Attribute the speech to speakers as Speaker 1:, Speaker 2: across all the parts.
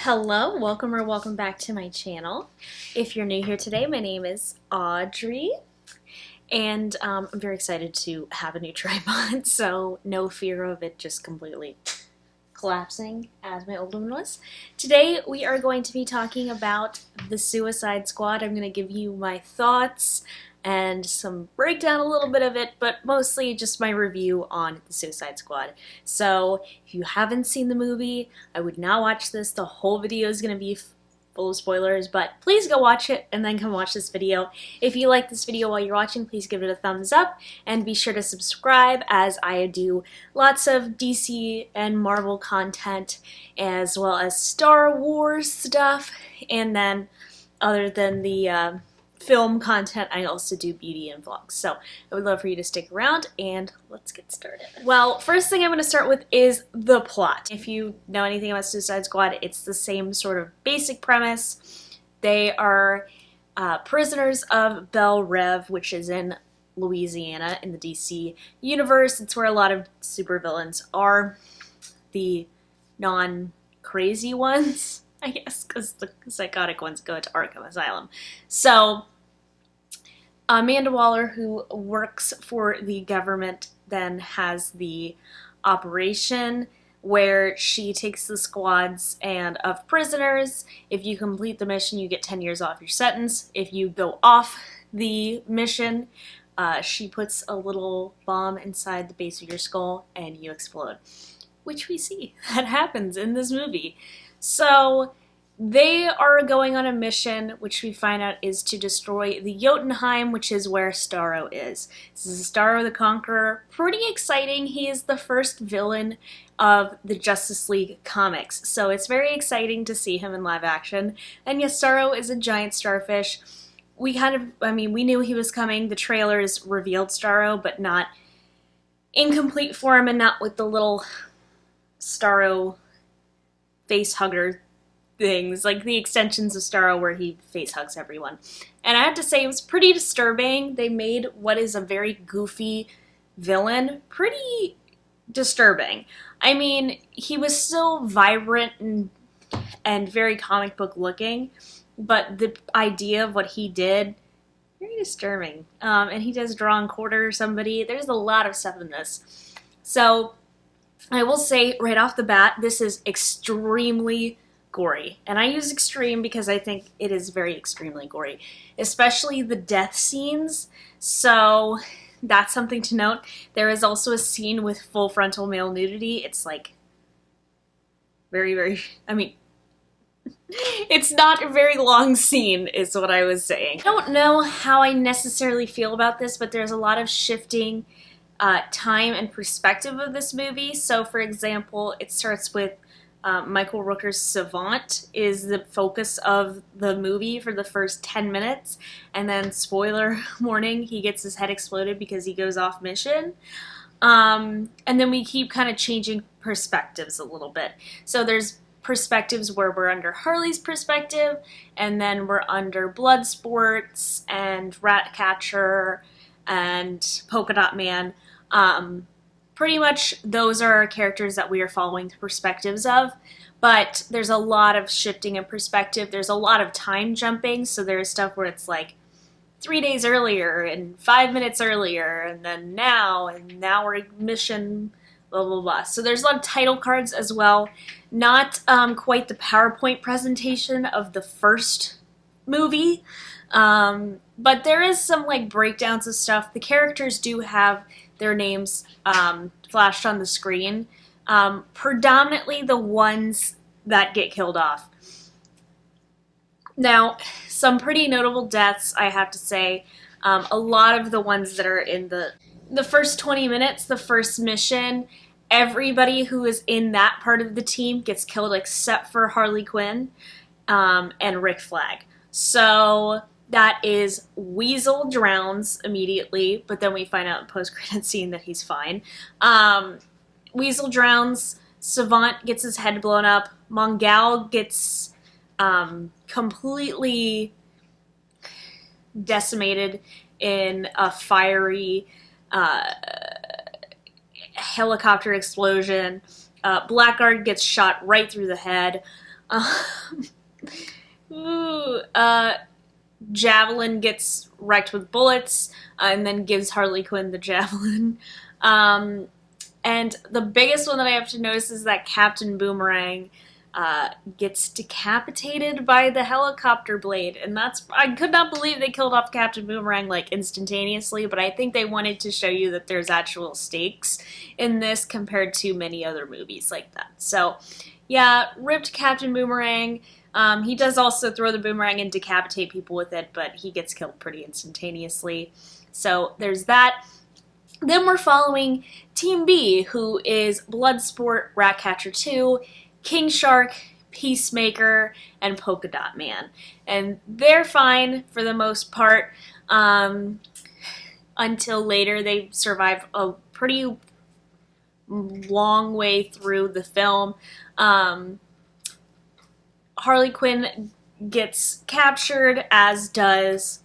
Speaker 1: Hello, welcome or welcome back to my channel. If you're new here today, my name is Audrey, and I'm very excited to have a new tripod, so no fear of it just completely collapsing as my old one was. Today we are going to be talking about the Suicide Squad. I'm going to give you my thoughts and some breakdown a little bit of it, but mostly just my review on the Suicide Squad. So if you haven't seen the movie, I would not watch this. The whole video is going to be full of spoilers, but please go watch it and then come watch this video. If you like this video while you're watching, please give it a thumbs up and be sure to subscribe, as I do lots of DC and Marvel content as well as Star Wars stuff, and then other than the film content, I also do beauty and vlogs. So I would love for you to stick around and let's get started. Well, first thing I'm going to start with is the plot. If you know anything about Suicide Squad, it's the same sort of basic premise. They are prisoners of Belle Reve, which is in Louisiana in the DC universe. It's where a lot of supervillains are. The non-crazy ones, I guess, because the psychotic ones go to Arkham Asylum. So Amanda Waller, who works for the government, then has the operation where she takes the squads and of prisoners. If you complete the mission, you get 10 years off your sentence. If you go off the mission, she puts a little bomb inside the base of your skull and you explode, which we see that happens in this movie. So they are going on a mission, which we find out is to destroy the Jotunheim, which is where Starro is. This is Starro the Conqueror. Pretty exciting. He is the first villain of the Justice League comics, so it's very exciting to see him in live action. And yes, Starro is a giant starfish. We knew he was coming. The trailers revealed Starro, but not in complete form and not with the little Starro face hugger things, like the extensions of Starro where he face hugs everyone. And I have to say, it was pretty disturbing. They made what is a very goofy villain pretty disturbing. I mean, he was still vibrant and very comic book looking, but the idea of what he did, very disturbing. And he does draw and quarter somebody. There's a lot of stuff in this. So I will say right off the bat, this is extremely gory. And I use extreme because I think it is very extremely gory, especially the death scenes. So that's something to note. There is also a scene with full frontal male nudity. It's like very, it's not a very long scene is what I was saying. I don't know how I necessarily feel about this, but there's a lot of shifting time and perspective of this movie. So for example, it starts with Michael Rooker's Savant is the focus of the movie for the first 10 minutes, and then, spoiler warning, he gets his head exploded because he goes off mission. And then we keep kind of changing perspectives a little bit. So there's perspectives where we're under Harley's perspective, and then we're under Bloodsport's and Ratcatcher and Polka Dot Man. Pretty much those are our characters that we are following the perspectives of, but there's a lot of shifting in perspective. There's a lot of time jumping, so there's stuff where it's like 3 days earlier and 5 minutes earlier and then now, and now we're mission blah blah blah. So there's a lot of title cards as well. Not quite the PowerPoint presentation of the first movie, but there is some like breakdowns of stuff. The characters do have their names flashed on the screen. Predominantly the ones that get killed off. Now, some pretty notable deaths, I have to say. A lot of the ones that are in the first 20 minutes, the first mission, everybody who is in that part of the team gets killed except for Harley Quinn and Rick Flag. So that is Weasel drowns immediately, but then we find out in post-credit scene that he's fine. Weasel drowns, Savant gets his head blown up, Mongal gets completely decimated in a fiery helicopter explosion. Blackguard gets shot right through the head. Ooh, Javelin gets wrecked with bullets, and then gives Harley Quinn the javelin. And the biggest one that I have to notice is that Captain Boomerang gets decapitated by the helicopter blade, and I could not believe they killed off Captain Boomerang like instantaneously, but I think they wanted to show you that there's actual stakes in this compared to many other movies like that. So yeah, ripped Captain Boomerang. He does also throw the boomerang and decapitate people with it, but he gets killed pretty instantaneously. So there's that. Then we're following Team B, who is Bloodsport, Ratcatcher 2, King Shark, Peacemaker, and Polka Dot Man. And they're fine for the most part until later. They survive a pretty long way through the film. Harley Quinn gets captured, as does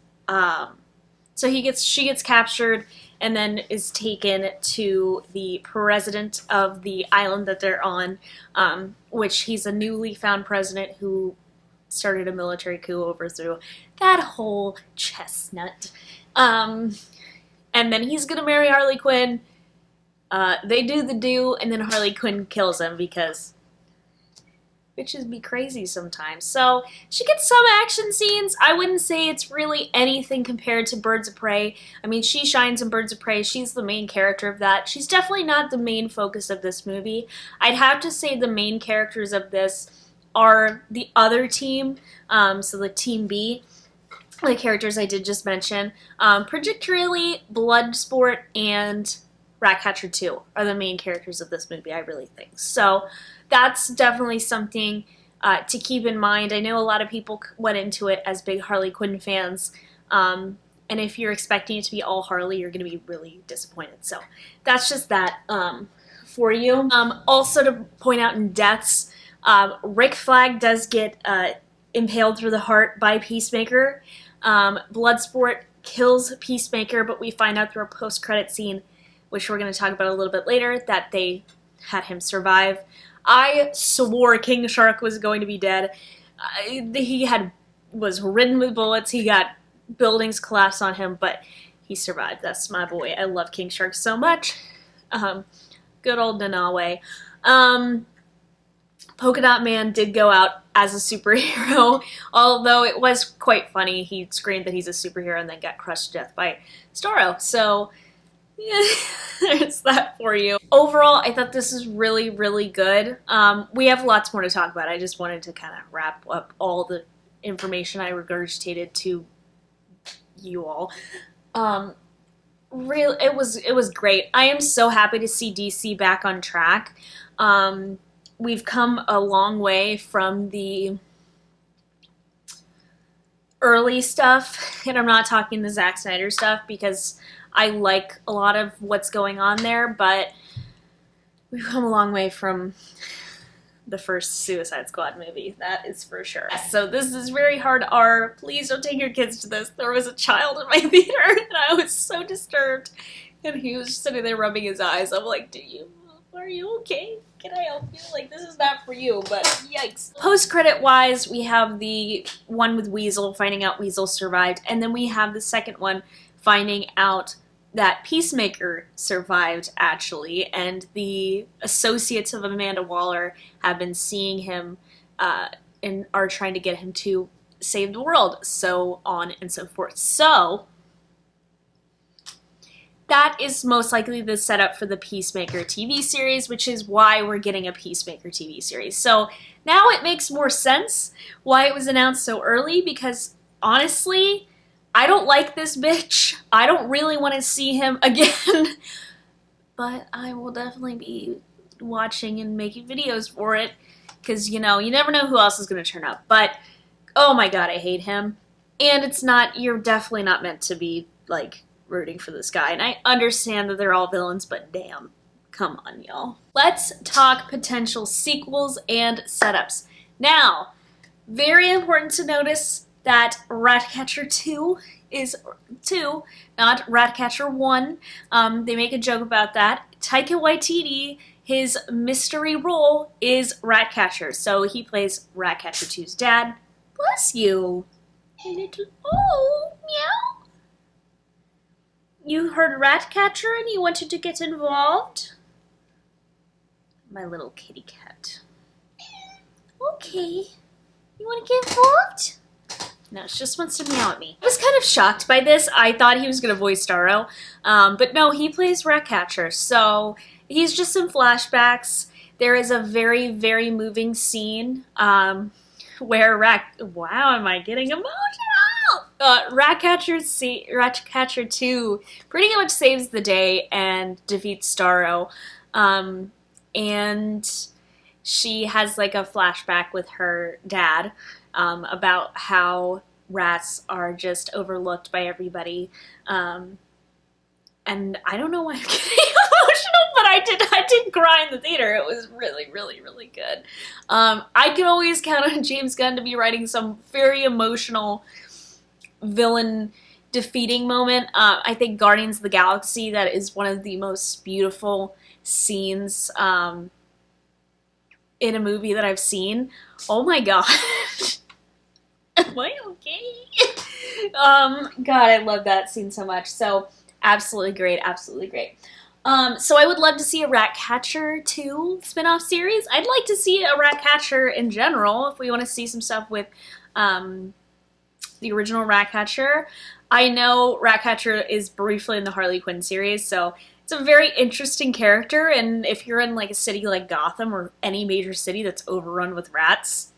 Speaker 1: she gets captured and then is taken to the president of the island that they're on, which he's a newly found president who started a military coup, overthrew that whole chestnut. And then he's gonna marry Harley Quinn. They do, and then Harley Quinn kills him because bitches be crazy sometimes. So she gets some action scenes. I wouldn't say it's really anything compared to Birds of Prey. I mean, she shines in Birds of Prey. She's the main character of that. She's definitely not the main focus of this movie. I'd have to say the main characters of this are the other team, so the Team B, the characters I did just mention, particularly Bloodsport and Ratcatcher 2 are the main characters of this movie, I really think. So that's definitely something to keep in mind. I know a lot of people went into it as big Harley Quinn fans, and if you're expecting it to be all Harley, you're going to be really disappointed. So that's just that for you. Also to point out in deaths, Rick Flag does get impaled through the heart by Peacemaker. Bloodsport kills Peacemaker, but we find out through a post-credit scene, which we're going to talk about a little bit later, that they had him survive. I swore King Shark was going to be dead. He was ridden with bullets. He got buildings collapse on him, but he survived. That's my boy. I love King Shark so much. Good old Nanawe. Polka Dot Man did go out as a superhero, although it was quite funny. He screamed that he's a superhero and then got crushed to death by Starro. So yeah, there's that for you. Overall, I thought this is really, really good. We have lots more to talk about. I just wanted to kind of wrap up all the information I regurgitated to you all. It was great. I am so happy to see DC back on track. We've come a long way from the early stuff, and I'm not talking the Zack Snyder stuff because I like a lot of what's going on there, but we've come a long way from the first Suicide Squad movie, that is for sure. So this is very hard R. Please don't take your kids to this. There was a child in my theater and I was so disturbed, and he was sitting there rubbing his eyes. I'm like, are you okay? Can I help you? Like, this is not for you, but yikes. Post-credit wise, we have the one with Weasel, finding out Weasel survived, and then we have the second one finding out that Peacemaker survived, actually, and the associates of Amanda Waller have been seeing him and are trying to get him to save the world, so on and so forth. So that is most likely the setup for the Peacemaker TV series, which is why we're getting a Peacemaker TV series. So now it makes more sense why it was announced so early, because honestly, I don't like this bitch. I don't really want to see him again, but I will definitely be watching and making videos for it, because, you know, you never know who else is going to turn up. But, oh my god, I hate him. And you're definitely not meant to be, like, rooting for this guy. And I understand that they're all villains, but damn. Come on, y'all. Let's talk potential sequels and setups. Now, very important to notice that Ratcatcher 2 is 2, not Ratcatcher 1. They make a joke about that. Taika Waititi his mystery role is Ratcatcher. So he plays Ratcatcher 2's dad. Bless you. Little, oh, meow. You heard Ratcatcher and you wanted to get involved? My little kitty cat. Okay. You want to get involved? No, she just wants to meow at me. I was kind of shocked by this. I thought he was going to voice Starro. But no, he plays Ratcatcher. So he's just in flashbacks. There is a very, very moving scene where wow, am I getting emotional? Ratcatcher 2 pretty much saves the day and defeats Starro. And she has like a flashback with her dad about how rats are just overlooked by everybody. And I don't know why I'm getting emotional, but I did cry in the theater. It was really, really, really good. I can always count on James Gunn to be writing some very emotional villain defeating moment. I think Guardians of the Galaxy, that is one of the most beautiful scenes in a movie that I've seen. Oh my god. Am I okay? God, I love that scene so much. So absolutely great, absolutely great. So I would love to see a Ratcatcher 2 spin-off series. I'd like to see a Ratcatcher in general, if we want to see some stuff with the original Ratcatcher. I know Ratcatcher is briefly in the Harley Quinn series, so it's a very interesting character, and if you're in like a city like Gotham or any major city that's overrun with rats,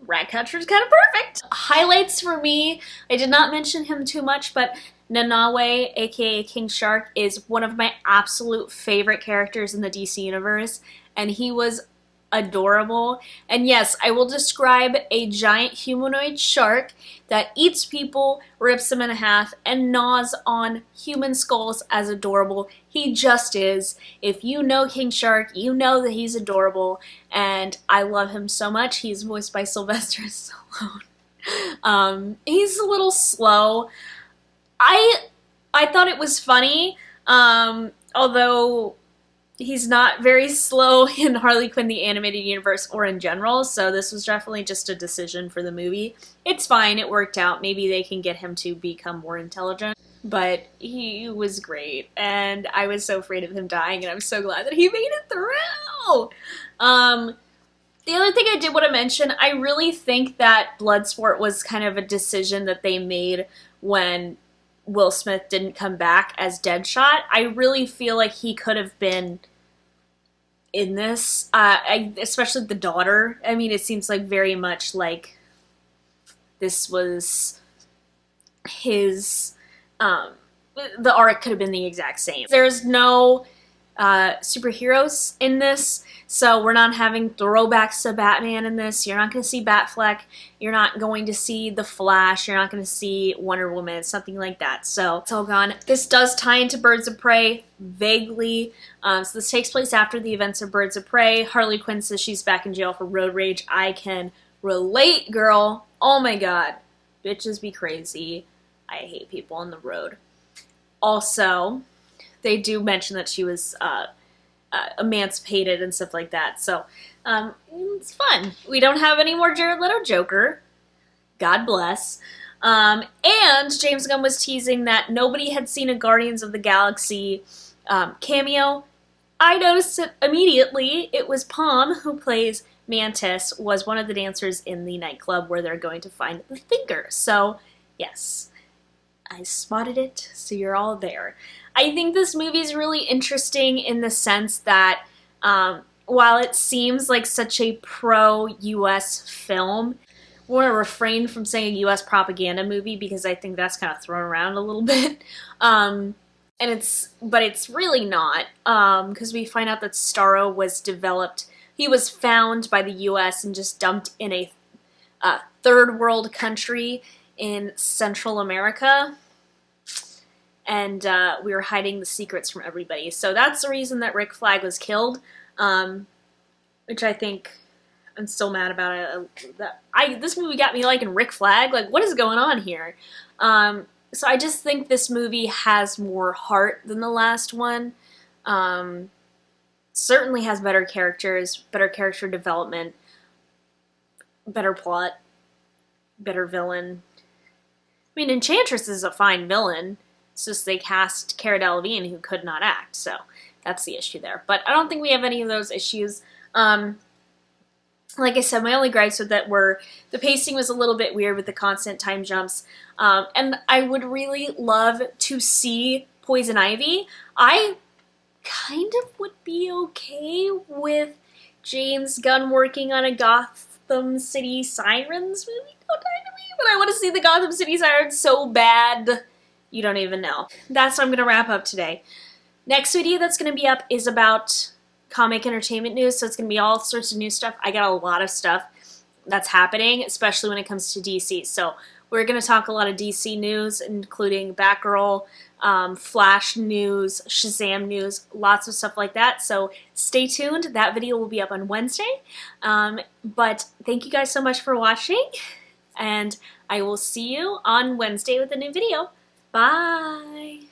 Speaker 1: Ratcatcher is kind of perfect. Highlights for me, I did not mention him too much, but Nanaue, aka King Shark, is one of my absolute favorite characters in the DC universe, and he was adorable. And yes, I will describe a giant humanoid shark that eats people, rips them in half, and gnaws on human skulls as adorable. He just is. If you know King Shark, you know that he's adorable, and I love him so much. He's voiced by Sylvester Stallone. He's a little slow. I thought it was funny, although he's not very slow in Harley Quinn the Animated Universe or in general, so this was definitely just a decision for the movie. It's fine, it worked out. Maybe they can get him to become more intelligent, but he was great, and I was so afraid of him dying, and I'm so glad that he made it through! The other thing I did want to mention, I really think that Bloodsport was kind of a decision that they made when Will Smith didn't come back as Deadshot. I really feel like he could have been in this, especially the daughter. I mean, it seems like very much like this was his, the arc could have been the exact same. There's no superheroes in this, so we're not having throwbacks to Batman in this. You're not going to see Batfleck. You're not going to see The Flash. You're not going to see Wonder Woman, something like that. So it's all gone. This does tie into Birds of Prey vaguely. So this takes place after the events of Birds of Prey. Harley Quinn says she's back in jail for road rage. I can relate, girl. Oh my god. Bitches be crazy. I hate people on the road. Also, they do mention that she was emancipated and stuff like that. So it's fun. We don't have any more Jared Leto Joker. God bless. And James Gunn was teasing that nobody had seen a Guardians of the Galaxy cameo. I noticed it immediately. It was Palm, who plays Mantis, was one of the dancers in the nightclub where they're going to find the Thinker. So, yes, I spotted it, so you're all there. I think this movie is really interesting in the sense that while it seems like such a pro-US film, I want to refrain from saying a US propaganda movie because I think that's kind of thrown around a little bit. But it's really not, because we find out that Starro was developed, he was found by the US and just dumped in a third world country in Central America. And we were hiding the secrets from everybody. So that's the reason that Rick Flag was killed, which I think I'm still mad about it. This movie got me liking Rick Flag. Like, what is going on here? So I just think this movie has more heart than the last one. certainly has better characters, better character development, better plot, better villain. I mean, Enchantress is a fine villain. It's just they cast Cara Delevingne, who could not act, so that's the issue there. But I don't think we have any of those issues. Like I said, my only gripes with that were the pacing was a little bit weird with the constant time jumps. And I would really love to see Poison Ivy. I kind of would be okay with James Gunn working on a Gotham City Sirens movie. Don't die to me, but I want to see the Gotham City Sirens so bad. You don't even know. That's what I'm going to wrap up today. Next video that's going to be up is about comic entertainment news, so it's going to be all sorts of new stuff. I got a lot of stuff that's happening, especially when it comes to DC. So we're going to talk a lot of DC news, including Batgirl, Flash news, Shazam news, lots of stuff like that. So stay tuned. That video will be up on Wednesday. But thank you guys so much for watching, and I will see you on Wednesday with a new video. Bye!